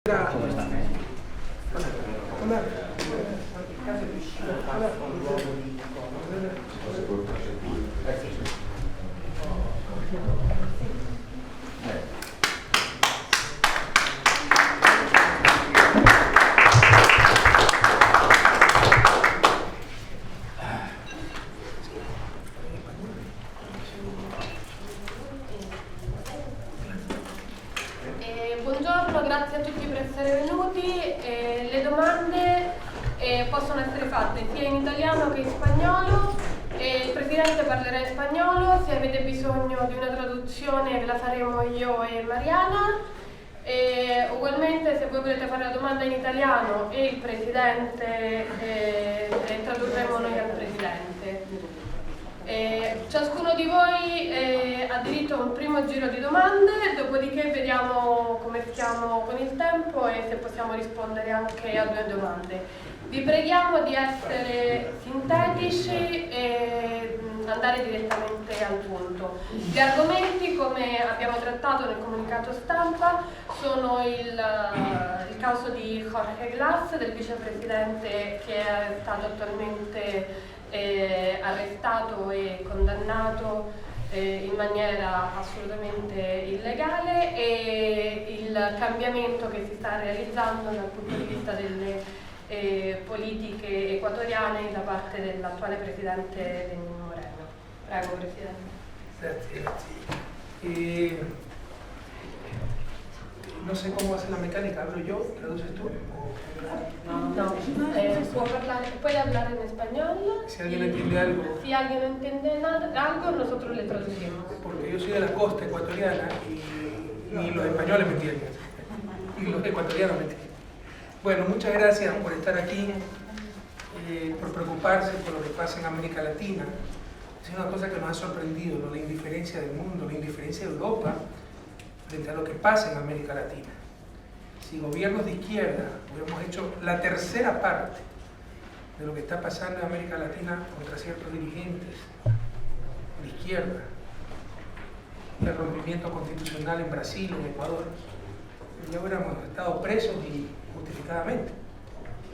¿Cómo están? Buongiorno, grazie a tutti per essere venuti. Le domande possono essere fatte sia in italiano che in spagnolo. Il Presidente parlerà in spagnolo, se avete bisogno di una traduzione ve la faremo io e Mariana. Ugualmente, se voi volete fare la domanda in italiano e il Presidente, tradurremo noi al Presidente. Ciascuno di voi ha diritto a un primo giro di domande, dopodiché vediamo come stiamo con il tempo e se possiamo rispondere anche a 2 domande. Vi preghiamo di essere sintetici e andare direttamente al punto. Gli argomenti, come abbiamo trattato nel comunicato stampa, sono il caso di Jorge Glass, del vicepresidente che è stato attualmente arrestato e condannato in maniera assolutamente illegale, e il cambiamento che si sta realizzando dal punto di vista delle politiche equatoriane da parte dell'attuale presidente Lenín Moreno. Prego, Presidente. Grazie. No sé cómo hace la mecánica, ¿hablo yo? ¿Traduces tú? No, puede hablar en español. Si alguien entiende algo. Si alguien no entiende algo, nosotros le traducimos. Porque yo soy de la costa ecuatoriana y ni los españoles me entienden, ni los ecuatorianos me entienden. Bueno, muchas gracias por estar aquí, por preocuparse por lo que pasa en América Latina. Es una cosa que nos ha sorprendido, ¿no? La indiferencia del mundo, la indiferencia de Europa frente a lo que pasa en América Latina. Si gobiernos de izquierda hubiéramos hecho la tercera parte de lo que está pasando en América Latina contra ciertos dirigentes de izquierda, el rompimiento constitucional en Brasil, en Ecuador, ya hubiéramos estado presos y justificadamente.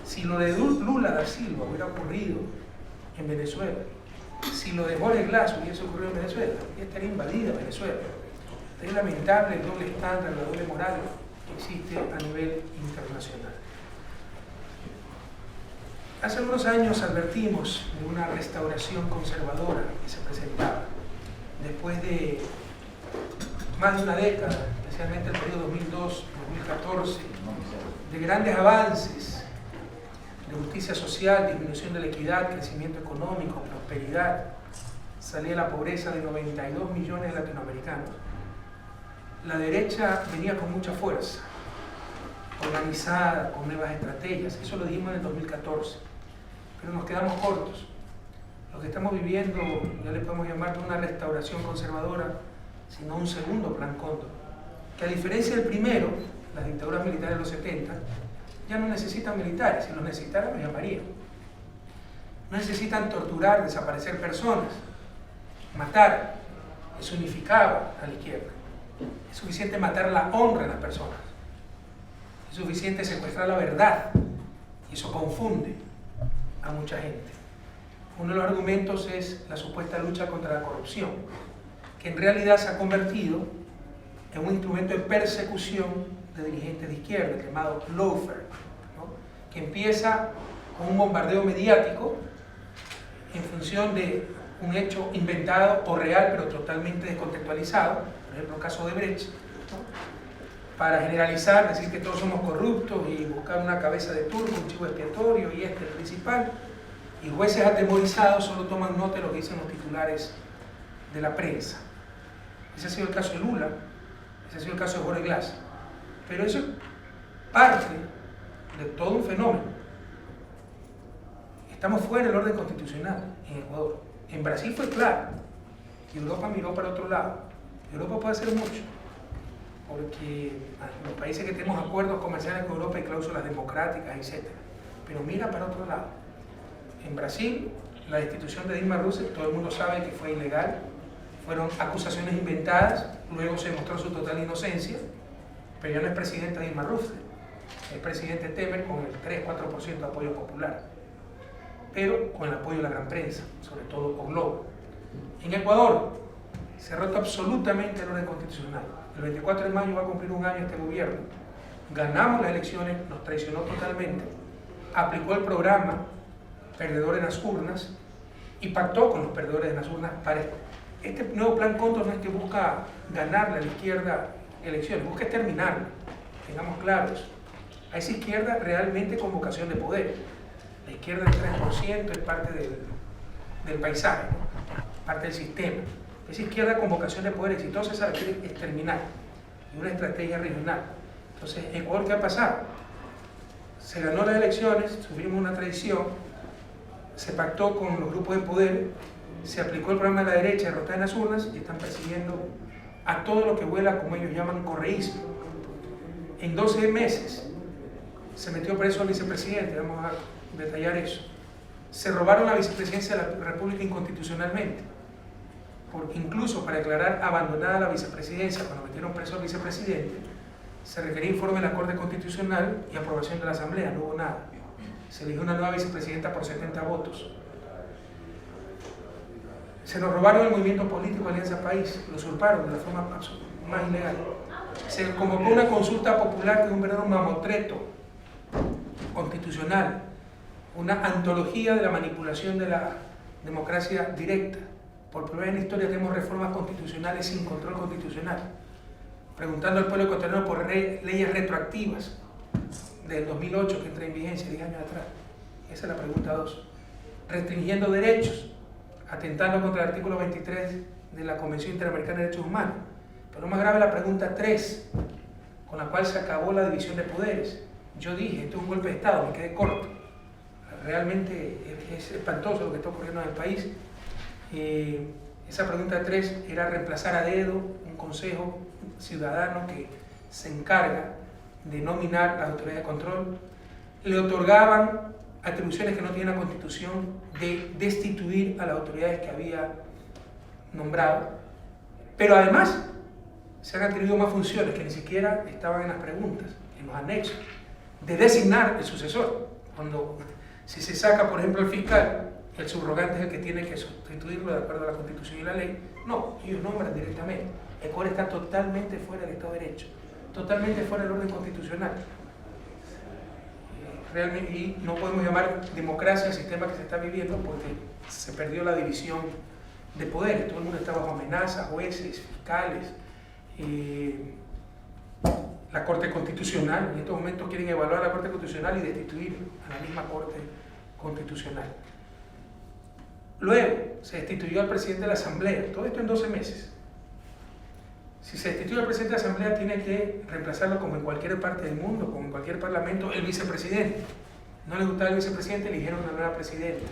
Si lo de Lula da Silva hubiera ocurrido en Venezuela, si lo de Jorge Glass hubiese ocurrido en Venezuela, ya estaría invadida Venezuela. Es lamentable el doble estándar, la doble moral que existe a nivel internacional. Hace algunos años advertimos de una restauración conservadora que se presentaba después de más de una década, especialmente el periodo 2002-2014, de grandes avances de justicia social, disminución de la equidad, crecimiento económico, prosperidad, salida de la pobreza de 92 millones de latinoamericanos. La derecha venía con mucha fuerza, organizada, con nuevas estrategias. Eso lo dijimos en el 2014, pero nos quedamos cortos. Lo que estamos viviendo ya le podemos llamar no una restauración conservadora, sino un segundo plan Cóndor, que a diferencia del primero, las dictaduras militares de los 70, ya no necesitan militares. Si los necesitaran, los llamarían. No necesitan torturar, desaparecer personas, matar. Eso unificaba a la izquierda. Es suficiente matar la honra de las personas. Es suficiente secuestrar la verdad. Y eso confunde a mucha gente. Uno de los argumentos es la supuesta lucha contra la corrupción, que en realidad se ha convertido en un instrumento de persecución de dirigentes de izquierda, llamado lawfare, ¿no? Que empieza con un bombardeo mediático en función de un hecho inventado o real, pero totalmente descontextualizado, por ejemplo el caso de Brecht, ¿no? Para generalizar, decir que todos somos corruptos y buscar una cabeza de turco, un chivo expiatorio y el principal, y jueces atemorizados solo toman nota de lo que dicen los titulares de la prensa. Ese ha sido el caso de Lula, ese ha sido el caso de Jorge Glass, pero eso es parte de todo un fenómeno. Estamos fuera del orden constitucional en Ecuador. En Brasil fue claro, y Europa miró para otro lado. Europa puede hacer mucho, porque los países que tenemos acuerdos comerciales con Europa hay cláusulas democráticas, etc. Pero mira para otro lado. En Brasil, la destitución de Dilma Rousseff, todo el mundo sabe que fue ilegal, fueron acusaciones inventadas, luego se demostró su total inocencia, pero ya no es presidenta Dilma Rousseff, el presidente Temer con el 3-4% de apoyo popular, pero con el apoyo de la gran prensa, sobre todo O Globo. En Ecuador se ha roto absolutamente el orden constitucional. El 24 de mayo va a cumplir un año este gobierno. Ganamos las elecciones, nos traicionó totalmente, aplicó el programa Perdedores en las Urnas y pactó con los perdedores en las urnas para este nuevo plan Cóndor. No es que busca ganarle a la izquierda elecciones, busca terminarlo, tengamos claros. A esa izquierda realmente con vocación de poder. La izquierda del 3% es parte del paisaje, ¿no? Parte del sistema. Esa izquierda con vocación de poder exitosa, esa la quiere exterminar, y una estrategia regional. Entonces, ¿en Ecuador qué ha pasado? Se ganó las elecciones, sufrimos una traición, se pactó con los grupos de poder, se aplicó el programa de la derecha, derrotar en las urnas, y están persiguiendo a todo lo que vuela, como ellos llaman, correísmo. En 12 meses se metió preso al vicepresidente, vamos a detallar eso. Se robaron la vicepresidencia de la República inconstitucionalmente, porque incluso para declarar abandonada la vicepresidencia, cuando metieron preso al vicepresidente, se requería informe de la Corte Constitucional y aprobación de la Asamblea, no hubo nada. Se eligió una nueva vicepresidenta por 70 votos. Se nos robaron el movimiento político Alianza País, lo usurparon de la forma más ilegal. Se convocó una consulta popular que es un verdadero mamotreto constitucional, una antología de la manipulación de la democracia directa. Por primera vez en la historia tenemos reformas constitucionales sin control constitucional, preguntando al pueblo ecuatoriano por leyes retroactivas del 2008 que entra en vigencia 10 años atrás. Esa es la pregunta 2. Restringiendo derechos, atentando contra el artículo 23 de la Convención Interamericana de Derechos Humanos. Pero más grave la pregunta 3, con la cual se acabó la división de poderes. Yo dije, esto es un golpe de Estado, me quedé corto. Realmente es espantoso lo que está ocurriendo en el país. Esa pregunta 3 era reemplazar a dedo un consejo ciudadano que se encarga de nominar las autoridades de control. Le otorgaban atribuciones que no tiene la Constitución de destituir a las autoridades que había nombrado, pero además se han atribuido más funciones que ni siquiera estaban en las preguntas, en los anexos, de designar el sucesor. Cuando, si se saca, por ejemplo, el fiscal, el subrogante es el que tiene que sustituirlo de acuerdo a la Constitución y la ley. No, ellos nombran directamente. Ecuador está totalmente fuera del Estado de Derecho, totalmente fuera del orden constitucional. Realmente, y no podemos llamar democracia al sistema que se está viviendo porque se perdió la división de poderes. Todo el mundo está bajo amenaza, jueces, fiscales, la Corte Constitucional. En estos momentos quieren evaluar la Corte Constitucional y destituir a la misma Corte Constitucional. Luego se destituyó al presidente de la Asamblea, todo esto en 12 meses. Si se destituye al presidente de la Asamblea, tiene que reemplazarlo, como en cualquier parte del mundo, como en cualquier parlamento, el vicepresidente. No les gustaba el vicepresidente, eligieron una nueva presidenta.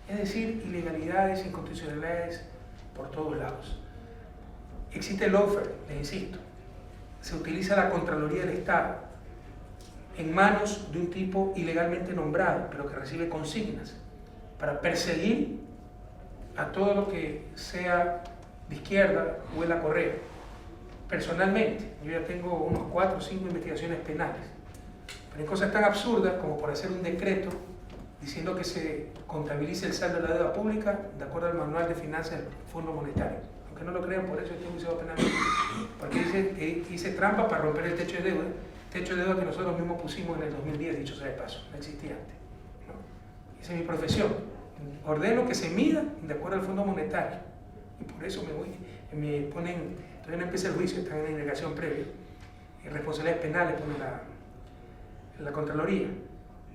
Es decir, ilegalidades, inconstitucionalidades por todos lados. Existe el lawfare, les insisto. Se utiliza la Contraloría del Estado en manos de un tipo ilegalmente nombrado, pero que recibe consignas para perseguir a todo lo que sea de izquierda o huela a Correa. Personalmente, yo ya tengo unos 4 o 5 investigaciones penales, pero hay cosas tan absurdas como por hacer un decreto diciendo que se contabilice el saldo de la deuda pública de acuerdo al manual de finanzas del Fondo Monetario. Aunque no lo crean, por eso estoy juzgado penalmente, porque dice que hice trampa para romper el techo de deuda que nosotros mismos pusimos en el 2010, dicho sea de paso, no existía antes, ¿no? Esa es mi profesión. Ordeno que se mida de acuerdo al Fondo Monetario, y por eso me ponen, todavía no empieza el juicio, están en indagación previa, y responsabilidades penales pone la Contraloría.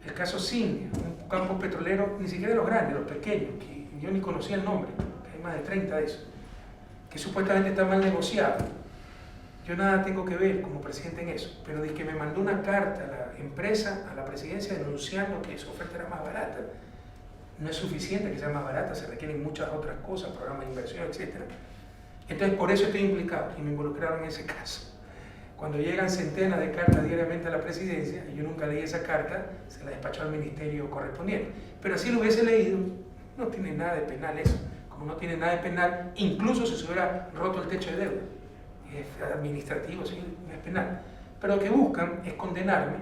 El caso CIN, un campo petrolero, ni siquiera de los grandes, los pequeños, que yo ni conocía el nombre, hay más de 30 de esos, que supuestamente está mal negociado. Yo nada tengo que ver como presidente en eso, pero de que me mandó una carta a la empresa, a la presidencia, denunciando que su oferta era más barata. No es suficiente que sea más barata, se requieren muchas otras cosas, programas de inversión, etc. Entonces, por eso estoy implicado y me involucraron en ese caso. Cuando llegan centenas de cartas diariamente a la presidencia, y yo nunca leí esa carta, se la despachó al ministerio correspondiente. Pero si lo hubiese leído, no tiene nada de penal eso. Como no tiene nada de penal, incluso si se hubiera roto el techo de deuda. Es administrativo, sí, no es penal. Pero lo que buscan es condenarme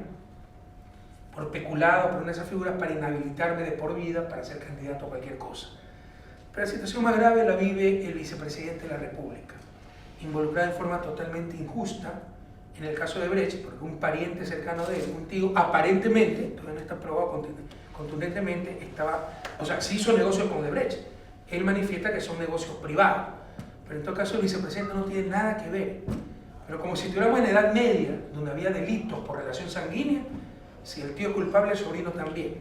por peculado, por una de esas figuras, para inhabilitarme de por vida para ser candidato a cualquier cosa. Pero la situación más grave la vive el vicepresidente de la República, involucrado en forma totalmente injusta en el caso de Brecht, porque un pariente cercano de él, un tío, aparentemente, todavía no está probado contundentemente, sí hizo negocios con Brecht. Él manifiesta que son negocios privados, pero en todo caso el vicepresidente no tiene nada que ver. Pero como si estuviéramos en Edad Media, donde había delitos por relación sanguínea, si el tío es culpable, el sobrino también.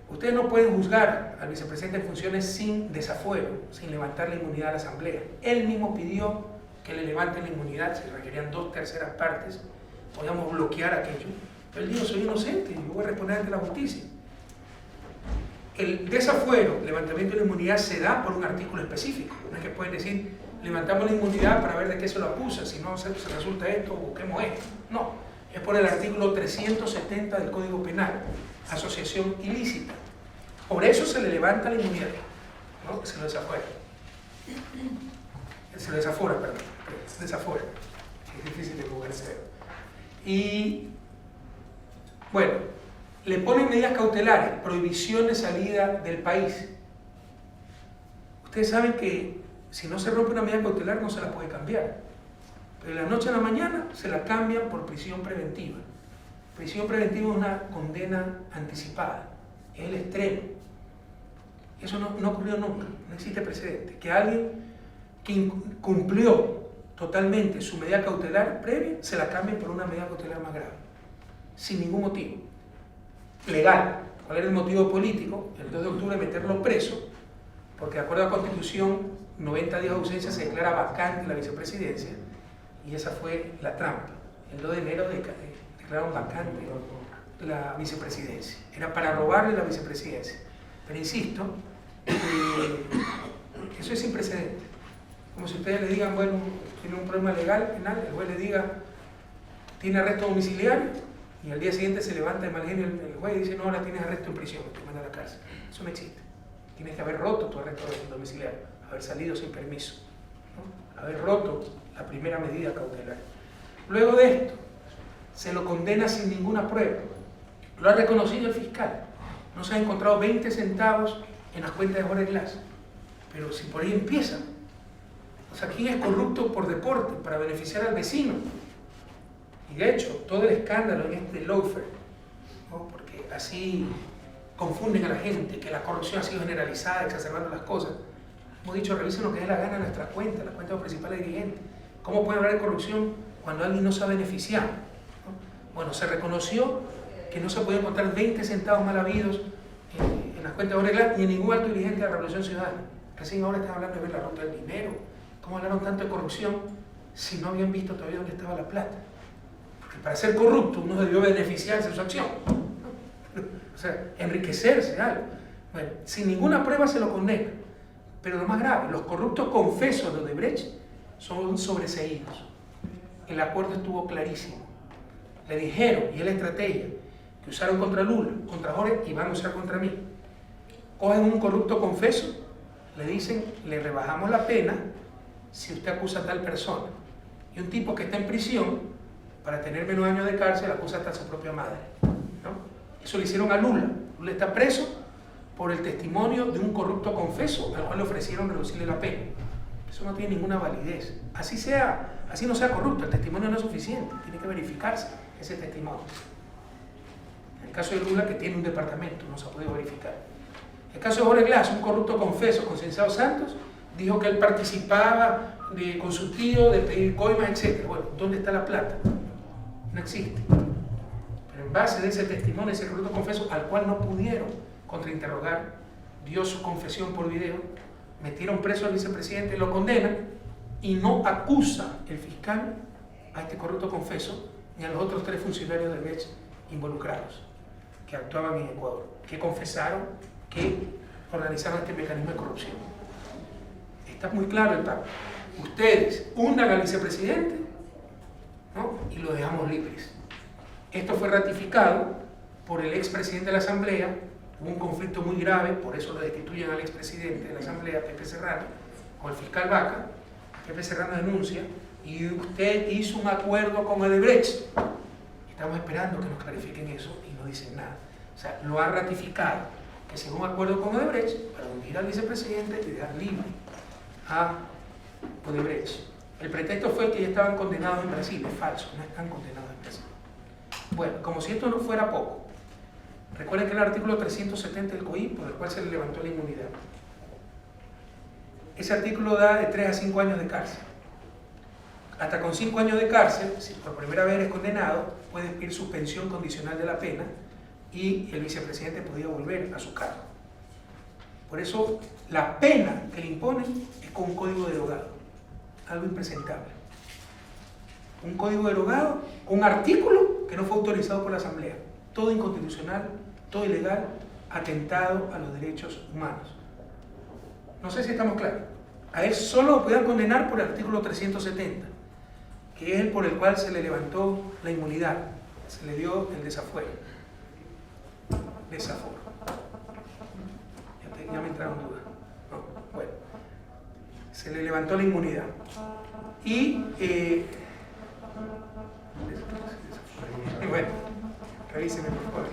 Ustedes no pueden juzgar al vicepresidente en funciones sin desafuero, sin levantar la inmunidad a la Asamblea. Él mismo pidió que le levanten la inmunidad, se requerían 2/3 partes, podíamos bloquear aquello. Pero él dijo, soy inocente, yo voy a responder ante la justicia. El desafuero, levantamiento de la inmunidad, se da por un artículo específico. No es que pueden decir, levantamos la inmunidad para ver de qué se lo acusa, si no se resulta esto, busquemos esto. No, es por el artículo 370 del Código Penal, asociación ilícita. Por eso se le levanta la inmunidad, ¿no? Se lo desafuera. Se lo desafora, perdón. Se desafora. Es difícil de moverse. Y, bueno, le ponen medidas cautelares, prohibición de salida del país. Ustedes saben que si no se rompe una medida cautelar no se la puede cambiar. Pero de la noche a la mañana se la cambian por prisión preventiva. Prisión preventiva es una condena anticipada, es el extremo. Eso no ocurrió nunca, no existe precedente. Que alguien que cumplió totalmente su medida cautelar previa, se la cambie por una medida cautelar más grave, sin ningún motivo legal. ¿Cuál era el motivo político? El 2 de octubre meterlo preso, porque de acuerdo a la Constitución, 90 días de ausencia se declara vacante la vicepresidencia, y esa fue la trampa. El 2 de enero declararon vacante la vicepresidencia. Era para robarle la vicepresidencia. Pero insisto, eso es sin precedente. Como si ustedes le digan, bueno, tiene un problema legal, penal, el juez le diga, tiene arresto domiciliario, y al día siguiente se levanta de mal genio el juez y dice, no, ahora tienes arresto en prisión, te manda a la cárcel. Eso no existe. Tienes que haber roto tu arresto domiciliario, haber salido sin permiso, ¿no? Haber roto la primera medida cautelar. Luego de esto, se lo condena sin ninguna prueba. Lo ha reconocido el fiscal. No se ha encontrado 20 centavos en las cuentas de Jorge Glass. Pero si por ahí empieza. O sea, ¿quién es corrupto por deporte para beneficiar al vecino? Y de hecho, todo el escándalo en este lawfare, ¿no? Porque así confunden a la gente, que la corrupción ha sido generalizada, exacerbando las cosas. Hemos dicho, revisen lo que dé la gana en nuestras cuentas, las cuentas de los principales dirigentes. ¿Cómo puede hablar de corrupción cuando alguien no se ha beneficiado? ¿No? Bueno, se reconoció que no se podía encontrar 20 centavos mal habidos en las cuentas de Jorge Glass ni en ningún alto dirigente de la Revolución Ciudadana. Recién ahora están hablando de ver la ruta del dinero. ¿Cómo hablaron tanto de corrupción si no habían visto todavía dónde estaba la plata? Porque para ser corrupto uno debió beneficiarse de su acción, ¿no? O sea, enriquecerse de algo. Bueno, sin ninguna prueba se lo condena. Pero lo más grave, los corruptos confesos de Odebrecht son sobreseídos. El acuerdo estuvo clarísimo. Le dijeron, y es la estrategia, que usaron contra Lula, contra Jorge, y van a usar contra mí. Cogen un corrupto confeso, le dicen, le rebajamos la pena si usted acusa a tal persona. Y un tipo que está en prisión, para tener menos años de cárcel, acusa hasta a su propia madre, ¿no? Eso le hicieron a Lula. Lula está preso por el testimonio de un corrupto confeso al cual le ofrecieron reducirle la pena. Eso no tiene ninguna validez. Así no sea corrupto, el testimonio no es suficiente, tiene que verificarse ese testimonio. En el caso de Lula, que tiene un departamento, no se puede verificar. En el caso de Jorge Glass, un corrupto confeso, Concienciado Santos, dijo que él participaba con su tío de pedir coimas, etc. Bueno, ¿dónde está la plata? No existe. Pero en base de ese testimonio, ese corrupto confeso, al cual no pudieron contrainterrogar, dio su confesión por video, metieron preso al vicepresidente, lo condenan y no acusa el fiscal a este corrupto confeso ni a los otros 3 funcionarios de Brecht involucrados que actuaban en Ecuador, que confesaron que organizaron este mecanismo de corrupción. Está muy claro el pacto. Ustedes hundan al vicepresidente, ¿no? Y lo dejamos libres. Esto fue ratificado por el expresidente de la Asamblea. Hubo un conflicto muy grave, por eso lo destituyen al expresidente de la Asamblea, Pepe Serrano, con el fiscal Vaca. Pepe Serrano denuncia, y usted hizo un acuerdo con Odebrecht. Estamos esperando que nos clarifiquen eso y no dicen nada. O sea, lo ha ratificado, que según acuerdo con Odebrecht, para hundir al vicepresidente y dejar libre a Odebrecht. El pretexto fue que ya estaban condenados en Brasil. Es falso, no están condenados en Brasil. Bueno, como si esto no fuera poco, recuerden que el artículo 370 del COI, por el cual se le levantó la inmunidad, ese artículo da de 3 a 5 años de cárcel. Hasta con 5 años de cárcel, si por primera vez eres condenado, puedes pedir suspensión condicional de la pena y el vicepresidente podía volver a su cargo. Por eso, la pena que le imponen es con un código derogado, algo impresentable. Un código derogado, un artículo que no fue autorizado por la Asamblea, todo inconstitucional, todo ilegal, atentado a los derechos humanos. No sé si estamos claros. A él solo lo podían condenar por el artículo 370, que es el por el cual se le levantó la inmunidad, se le dio el desafuero. Desaforo. Ya me entraron dudas. No, bueno. Se le levantó la inmunidad. Y, bueno, revíseme por favor,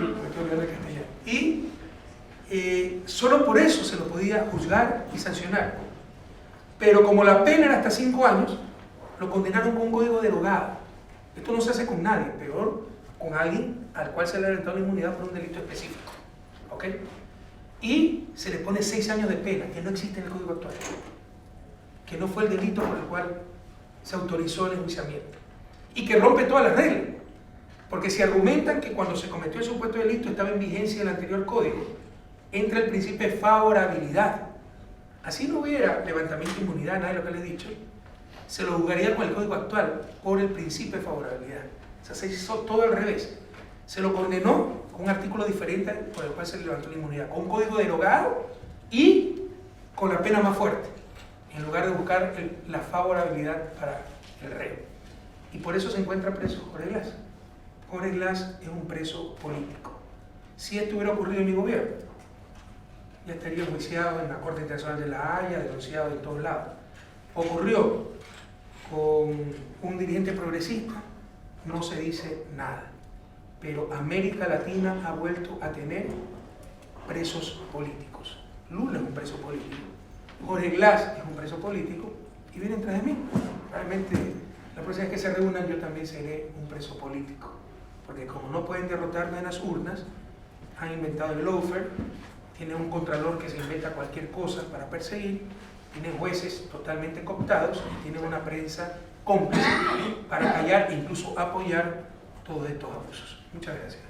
me estoy olvidando de castellano. Y solo por eso se lo podía juzgar y sancionar. Pero como la pena era hasta 5 años, lo condenaron con un código derogado. Esto no se hace con nadie, peor con alguien al cual se le ha levantado la inmunidad por un delito específico. ¿Ok? Y se le pone 6 años de pena, que no existe en el código actual, que no fue el delito por el cual se autorizó el enjuiciamiento y que rompe todas las reglas, porque si argumentan que cuando se cometió el supuesto delito estaba en vigencia el anterior código, entra el principio de favorabilidad. Así no hubiera levantamiento de inmunidad, nada de lo que le he dicho, se lo juzgaría con el código actual por el principio de favorabilidad. O sea, se hizo todo al revés. Se lo condenó con un artículo diferente por el cual se le levantó la inmunidad, con un código derogado y con la pena más fuerte, en lugar de buscar la favorabilidad para el reo. Y por eso se encuentra preso Jorge Glass. Jorge Glass es un preso político. Si esto hubiera ocurrido en mi gobierno, ya estaría enjuiciado en la Corte Internacional de la Haya, denunciado en todos lados. Ocurrió con un dirigente progresista, no se dice nada. Pero América Latina ha vuelto a tener presos políticos. Lula es un preso político, Jorge Glass es un preso político y vienen tras de mí. Realmente, la próxima vez que se reúnan yo también seré un preso político, porque como no pueden derrotarme en las urnas, han inventado el lawfare, tienen un contralor que se inventa cualquier cosa para perseguir, tienen jueces totalmente cooptados y tienen una prensa cómplice para callar e incluso apoyar todos estos abusos. Muchas gracias.